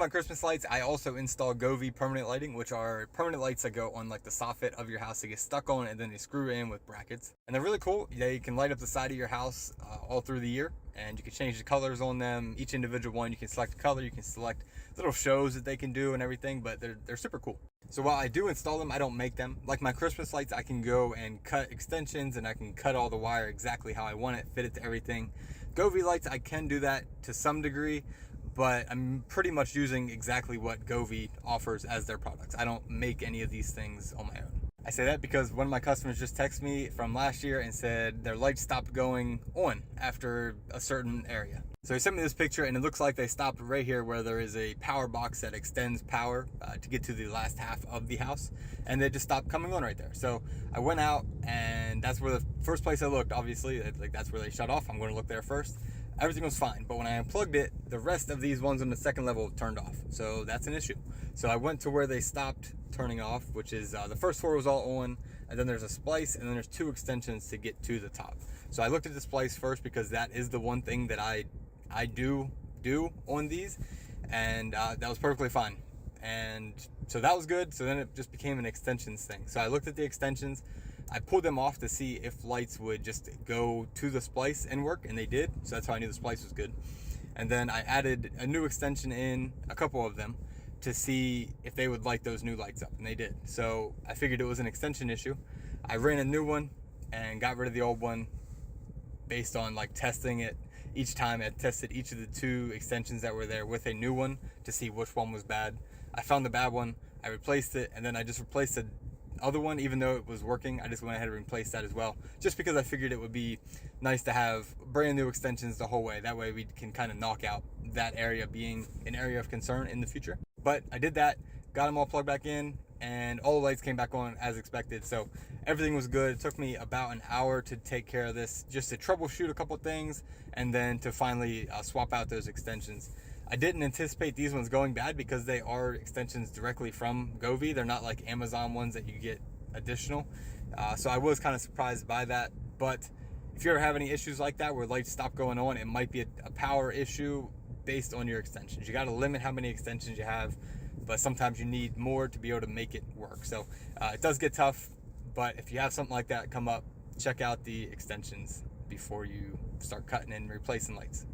my Christmas lights, I also install govee permanent lighting, which are permanent lights that go on like the soffit of your house. They get stuck on and then they screw in with brackets. And they're really cool. They can light up the side of your house all through the year, and you can change the colors on them. Each individual one, you can select a color, you can select little shows that they can do and everything, but they're super cool. So while I do install them, I don't make them. Like my Christmas lights, I can go and cut extensions and I can cut all the wire exactly how I want it, fit it to everything. Govee lights, I can do that to some degree, but I'm pretty much using exactly what govee offers as their products. I don't make any of these things on my own. I say that because one of my customers just texted me from last year and said their lights stopped going on after a certain area. So he sent me this picture and it looks like they stopped right here where there is a power box that extends power to get to the last half of the house, and they just stopped coming on right there. So I went out and that's where the first place I looked, obviously, like that's where they shut off. I'm going to look there first. Everything was fine, but when I unplugged it, the rest of these ones on the second level turned off. So that's an issue. So I went to where they stopped turning off, which is the first floor was all on, and then there's a splice, and then there's 2 extensions to get to the top. So I looked at the splice first because that is the one thing that I do on these, and that was perfectly fine. And so that was good. So then it just became an extensions thing. So I looked at the extensions. I pulled them off to see if lights would just go to the splice and work, and they did. So that's how I knew the splice was good. And then I added a new extension in, a couple of them, to see if they would light those new lights up, and they did. So I figured it was an extension issue. I ran a new one and got rid of the old one based on like testing it. Each time I tested each of the 2 extensions that were there with a new one to see which one was bad. I found the bad one, I replaced it, and then I just replaced the other one. Even though it was working, I just went ahead and replaced that as well, just because I figured it would be nice to have brand new extensions the whole way. That way we can kind of knock out that area being an area of concern in the future. But I did that, got them all plugged back in, and all the lights came back on as expected. So everything was good. It took me about an hour to take care of this, just to troubleshoot a couple things, and then to finally swap out those extensions. I didn't anticipate these ones going bad because they are extensions directly from govee. They're not like Amazon ones that you get additional. So I was kind of surprised by that. But if you ever have any issues like that where lights stop going on, it might be a power issue based on your extensions. You got to limit how many extensions you have, but sometimes you need more to be able to make it work. So it does get tough, but if you have something like that come up, check out the extensions before you start cutting and replacing lights.